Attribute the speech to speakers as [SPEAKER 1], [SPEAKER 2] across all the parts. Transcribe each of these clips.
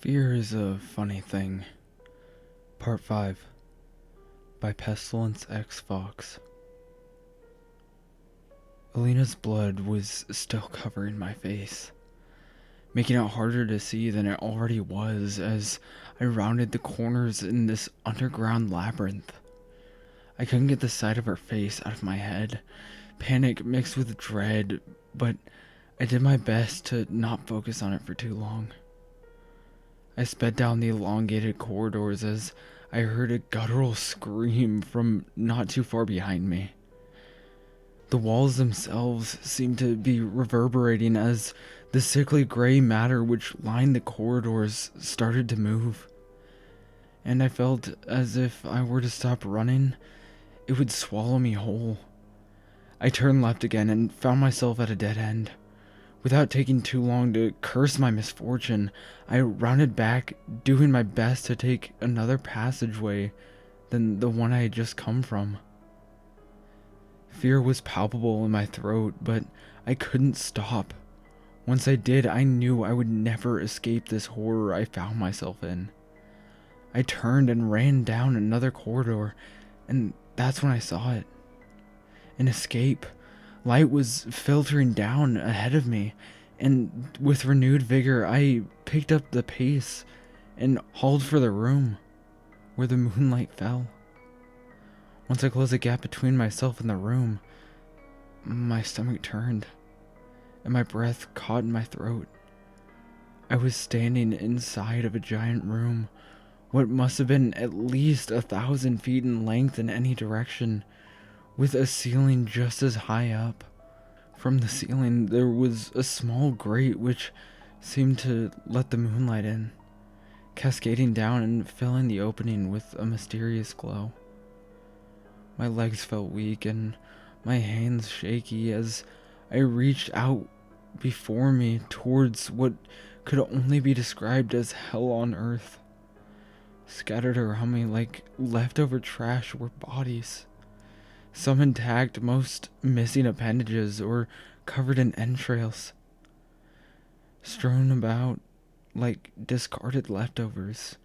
[SPEAKER 1] Fear is a funny thing. Part 5 by PestilencexFox. Alina's blood was still covering my face, making it harder to see than it already was as I rounded the corners in this underground labyrinth. I couldn't get the sight of her face out of my head, panic mixed with dread, but I did my best to not focus on it for too long. I sped down the elongated corridors as I heard a guttural scream from not too far behind me. The walls themselves seemed to be reverberating as the sickly gray matter which lined the corridors started to move. And I felt as if I were to stop running, it would swallow me whole. I turned left again and found myself at a dead end. Without taking too long to curse my misfortune, I rounded back, doing my best to take another passageway than the one I had just come from. Fear was palpable in my throat, but I couldn't stop. Once I did, I knew I would never escape this horror I found myself in. I turned and ran down another corridor, and that's when I saw it. An escape. Light was filtering down ahead of me, and with renewed vigor I picked up the pace and hauled for the room where the moonlight fell. Once I closed the gap between myself and the room, my stomach turned, and my breath caught in my throat. I was standing inside of a giant room, what must have been at least 1,000 feet in length in any direction, with a ceiling just as high up. From the ceiling there was a small grate which seemed to let the moonlight in, cascading down and filling the opening with a mysterious glow. My legs felt weak and my hands shaky as I reached out before me towards what could only be described as hell on earth. Scattered around me like leftover trash were bodies. Some intact, most missing appendages or covered in entrails. Strewn about like discarded leftovers.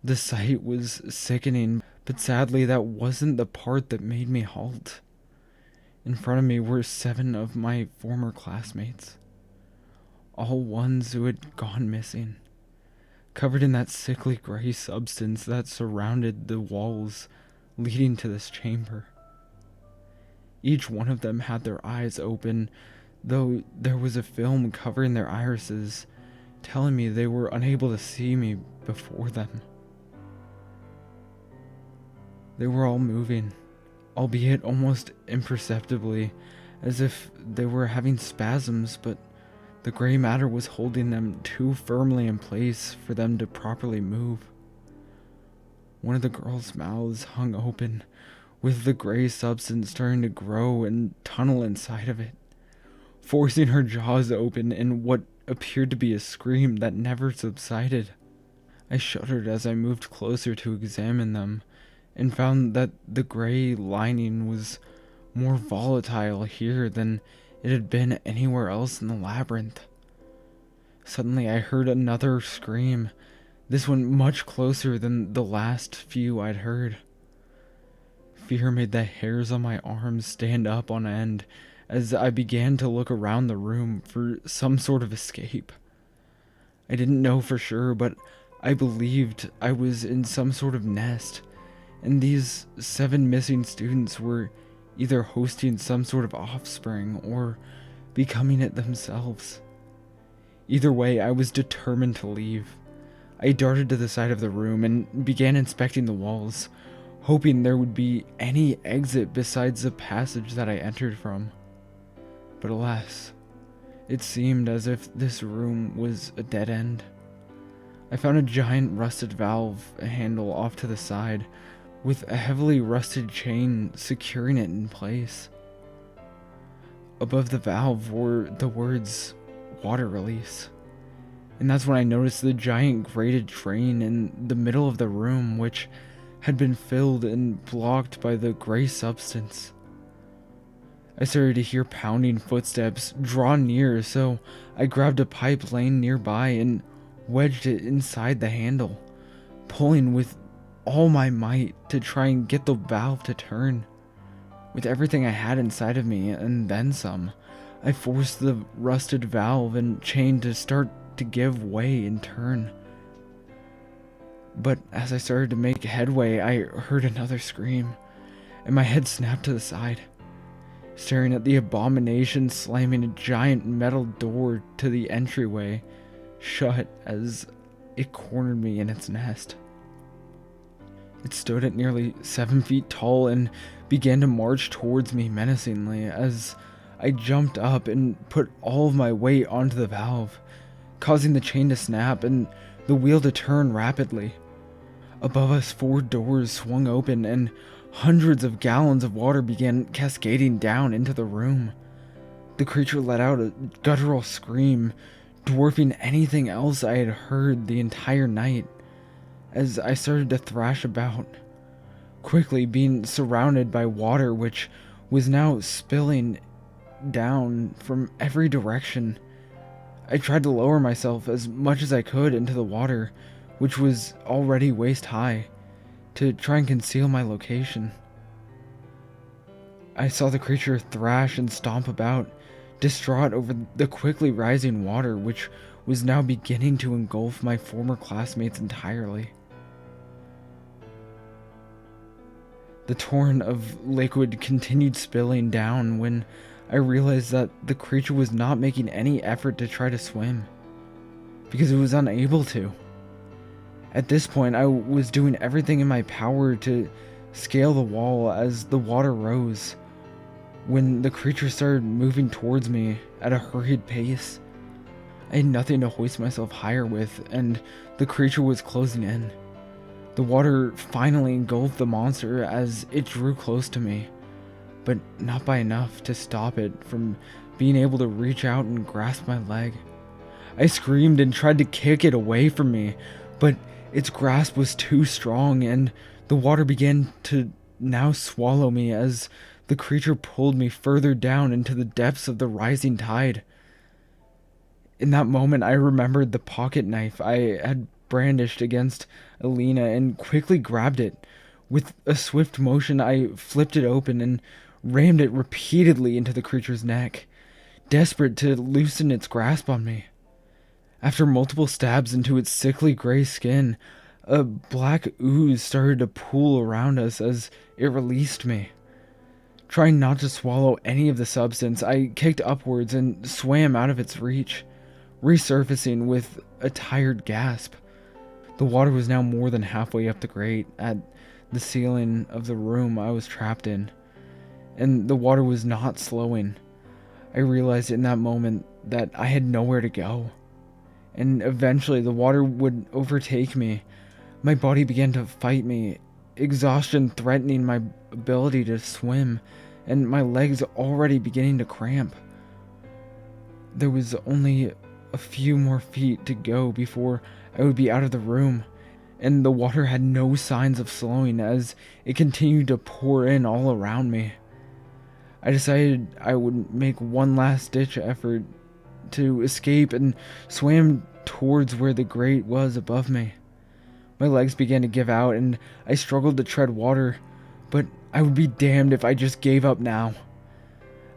[SPEAKER 1] The sight was sickening, but sadly that wasn't the part that made me halt. In front of me were 7 of my former classmates. All ones who had gone missing. Covered in that sickly gray substance that surrounded the walls leading to this chamber. Each one of them had their eyes open, though there was a film covering their irises, telling me they were unable to see me before them. They were all moving, albeit almost imperceptibly, as if they were having spasms, but the gray matter was holding them too firmly in place for them to properly move. One of the girls' mouths hung open, with the gray substance starting to grow and tunnel inside of it, forcing her jaws open in what appeared to be a scream that never subsided. I shuddered as I moved closer to examine them, and found that the gray lining was more volatile here than it had been anywhere else in the labyrinth. Suddenly I heard another scream, this one much closer than the last few I'd heard. Fear made the hairs on my arms stand up on end as I began to look around the room for some sort of escape. I didn't know for sure, but I believed I was in some sort of nest, and these 7 missing students were either hosting some sort of offspring or becoming it themselves. Either way, I was determined to leave. I darted to the side of the room and began inspecting the walls, hoping there would be any exit besides the passage that I entered from. But alas, it seemed as if this room was a dead end. I found a giant rusted valve handle off to the side, with a heavily rusted chain securing it in place. Above the valve were the words, "water release." And that's when I noticed the giant grated drain in the middle of the room, which had been filled and blocked by the gray substance. I started to hear pounding footsteps draw near, so I grabbed a pipe laying nearby and wedged it inside the handle, pulling with all my might to try and get the valve to turn. With everything I had inside of me, and then some, I forced the rusted valve and chain to start to give way and turn. But as I started to make headway, I heard another scream, and my head snapped to the side, staring at the abomination slamming a giant metal door to the entryway shut as it cornered me in its nest. It stood at nearly 7 feet tall and began to march towards me menacingly as I jumped up and put all of my weight onto the valve, causing the chain to snap and the wheel to turn rapidly. Above us, 4 doors swung open and hundreds of gallons of water began cascading down into the room. The creature let out a guttural scream, dwarfing anything else I had heard the entire night, as I started to thrash about, quickly being surrounded by water which was now spilling down from every direction. I tried to lower myself as much as I could into the water, which was already waist high, to try and conceal my location. I saw the creature thrash and stomp about, distraught over the quickly rising water which was now beginning to engulf my former classmates entirely. The torrent of liquid continued spilling down when I realized that the creature was not making any effort to try to swim, because it was unable to. At this point, I was doing everything in my power to scale the wall as the water rose, when the creature started moving towards me at a hurried pace. I had nothing to hoist myself higher with, and the creature was closing in. The water finally engulfed the monster as it drew close to me, but not by enough to stop it from being able to reach out and grasp my leg. I screamed and tried to kick it away from me, but its grasp was too strong and the water began to now swallow me as the creature pulled me further down into the depths of the rising tide. In that moment, I remembered the pocket knife I had brandished against Alina and quickly grabbed it. With a swift motion, I flipped it open and rammed it repeatedly into the creature's neck, desperate to loosen its grasp on me. After multiple stabs into its sickly gray skin, a black ooze started to pool around us as it released me. Trying not to swallow any of the substance, I kicked upwards and swam out of its reach, resurfacing with a tired gasp. The water was now more than halfway up the grate at the ceiling of the room I was trapped in, and the water was not slowing. I realized in that moment that I had nowhere to go, and eventually the water would overtake me. My body began to fight me, exhaustion threatening my ability to swim, and my legs already beginning to cramp. There was only a few more feet to go before I would be out of the room, and the water had no signs of slowing as it continued to pour in all around me. I decided I would make one last-ditch effort to escape and swam towards where the grate was above me. My legs began to give out and I struggled to tread water, but I would be damned if I just gave up now.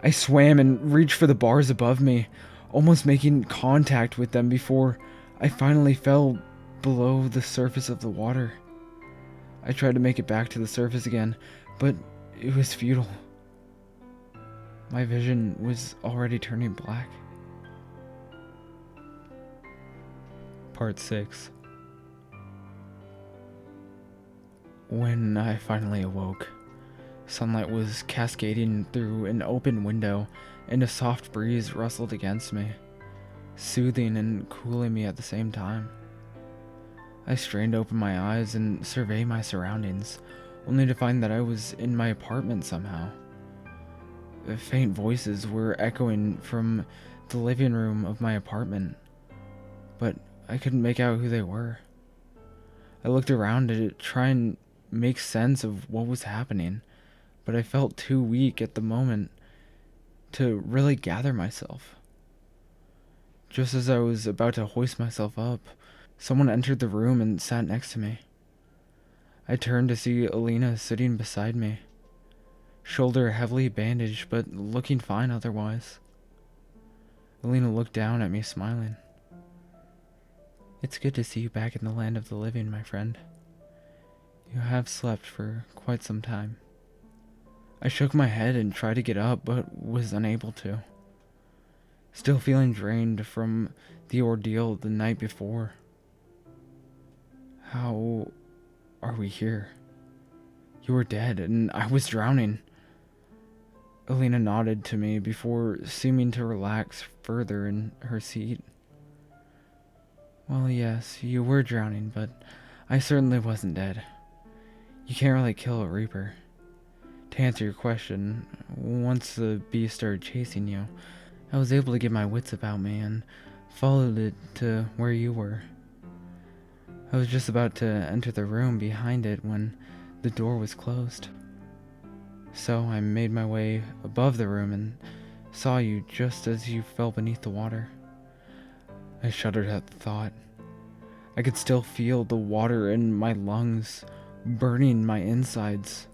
[SPEAKER 1] I swam and reached for the bars above me, almost making contact with them before I finally fell below the surface of the water. I tried to make it back to the surface again, but it was futile. My vision was already turning black. Part 6. When I finally awoke, sunlight was cascading through an open window and a soft breeze rustled against me, soothing and cooling me at the same time. I strained open my eyes and surveyed my surroundings, only to find that I was in my apartment somehow. Faint voices were echoing from the living room of my apartment, but I couldn't make out who they were. I looked around to try and make sense of what was happening, but I felt too weak at the moment to really gather myself. Just as I was about to hoist myself up, Someone entered the room and sat next to me. I turned to see Alina sitting beside me, shoulder heavily bandaged but looking fine otherwise. Alina looked down at me, smiling. "It's good to see you back in the land of the living, my friend. You have slept for quite some time." I shook my head and tried to get up, but was unable to. Still feeling drained from the ordeal the night before. "How are we here? You were dead, and I was drowning." Alina nodded to me before seeming to relax further in her seat. "Well, yes, you were drowning, but I certainly wasn't dead. You can't really kill a Reaper. To answer your question, once the beast started chasing you, I was able to get my wits about me and followed it to where you were. I was just about to enter the room behind it when the door was closed. So I made my way above the room and saw you just as you fell beneath the water." I shuddered at the thought. I could still feel the water in my lungs, burning my insides.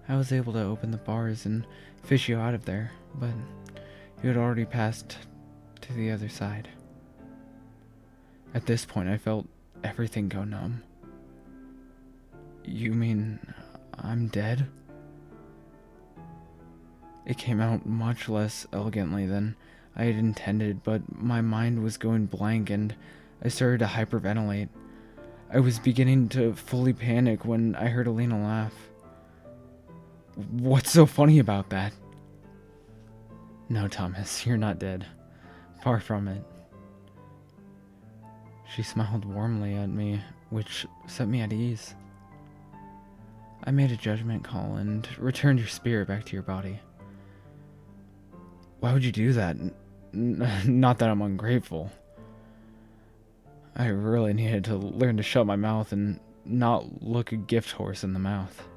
[SPEAKER 1] "I was able to open the bars and fish you out of there, but you had already passed to the other side." At this point, I felt everything go numb. "You mean I'm dead?" It came out much less elegantly than I had intended, but my mind was going blank and I started to hyperventilate. I was beginning to fully panic when I heard Alina laugh. "What's so funny about that?" "No, Thomas, you're not dead. Far from it." She smiled warmly at me, which set me at ease. "I made a judgment call and returned your spirit back to your body." "Why would you do that? Not that I'm ungrateful. I really needed to learn to shut my mouth and not look a gift horse in the mouth.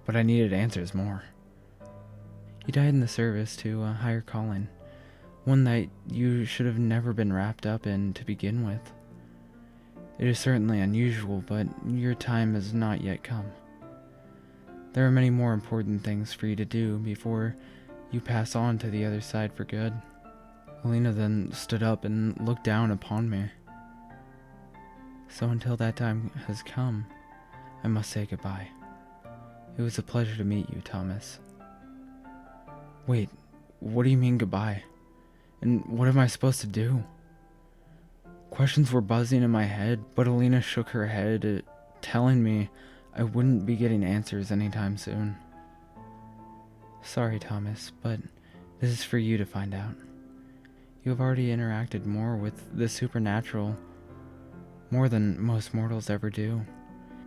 [SPEAKER 1] But I needed answers more." "You died in the service to a higher calling, one that you should have never been wrapped up in to begin with. It is certainly unusual, but your time has not yet come. There are many more important things for you to do before you pass on to the other side for good." Alina then stood up and looked down upon me. "So until that time has come, I must say goodbye. It was a pleasure to meet you, Thomas." "Wait, what do you mean goodbye? And what am I supposed to do?" Questions were buzzing in my head, but Alina shook her head, telling me I wouldn't be getting answers anytime soon. "Sorry, Thomas, but this is for you to find out. You have already interacted more with the supernatural, more than most mortals ever do,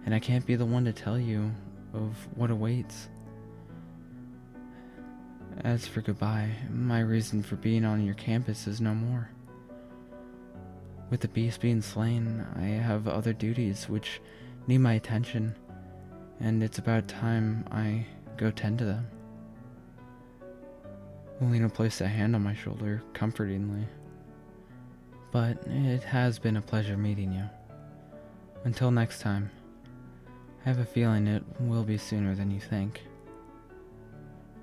[SPEAKER 1] and I can't be the one to tell you of what awaits. As for goodbye, my reason for being on your campus is no more. With the beast being slain, I have other duties which need my attention, and it's about time I go tend to them." Alina placed a hand on my shoulder comfortingly. "But it has been a pleasure meeting you. Until next time. I have a feeling it will be sooner than you think."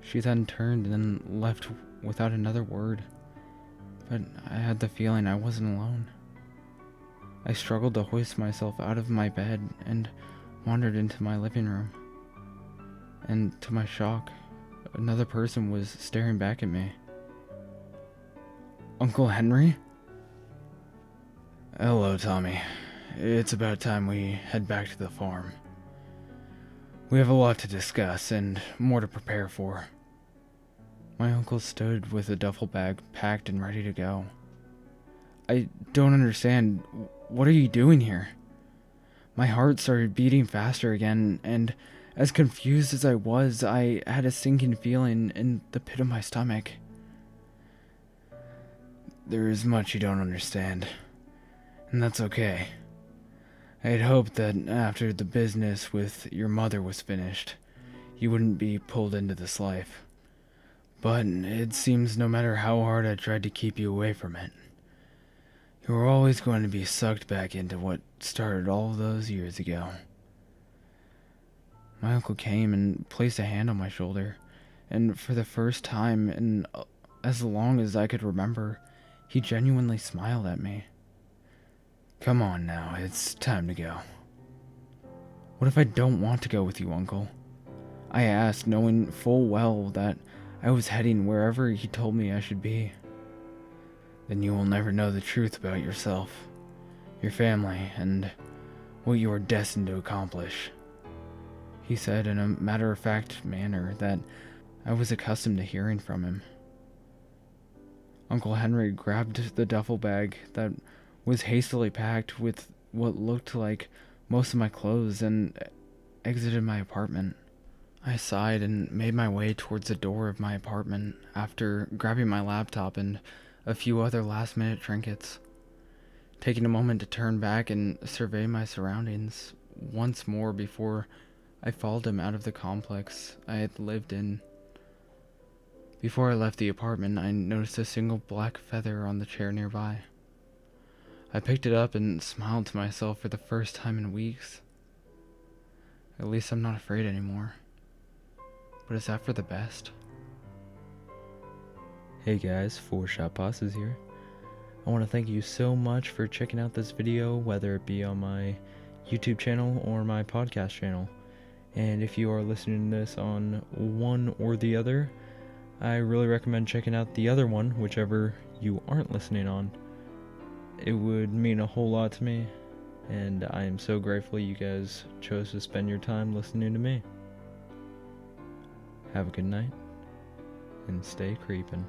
[SPEAKER 1] She then turned and left without another word, but I had the feeling I wasn't alone. I struggled to hoist myself out of my bed and wandered into my living room. And to my shock, another person was staring back at me. "Uncle Henry?" "Hello, Tommy. It's about time we head back to the farm. We have a lot to discuss and more to prepare for." My uncle stood with a duffel bag packed and ready to go. "I don't understand. What are you doing here?" My heart started beating faster again, and as confused as I was, I had a sinking feeling in the pit of my stomach. "There is much you don't understand, and that's okay. I had hoped that after the business with your mother was finished, you wouldn't be pulled into this life. But it seems no matter how hard I tried to keep you away from it, You were always going to be sucked back into what started all those years ago. My uncle came and placed a hand on my shoulder, and for the first time in as long as I could remember, he genuinely smiled at me. Come on now, it's time to go. What if I don't want to go with you, Uncle? I asked, knowing full well that I was heading wherever he told me I should be. Then you will never know the truth about yourself, your family, and what you are destined to accomplish, he said in a matter-of-fact manner that I was accustomed to hearing from him. Uncle Henry grabbed the duffel bag that was hastily packed with what looked like most of my clothes and exited my apartment. I sighed and made my way towards the door of my apartment after grabbing my laptop and a few other last-minute trinkets, taking a moment to turn back and survey my surroundings once more before I followed him out of the complex I had lived in. Before I left the apartment, I noticed a single black feather on the chair nearby. I picked it up and smiled to myself for the first time in weeks. At least I'm not afraid anymore. But is that for the best?
[SPEAKER 2] Hey guys, 4-Shot Boss is here. I want to thank you so much for checking out this video, whether it be on my YouTube channel or my podcast channel. And if you are listening to this on one or the other, I really recommend checking out the other one, whichever you aren't listening on. It would mean a whole lot to me, and I am so grateful you guys chose to spend your time listening to me. Have a good night, and stay creepin'.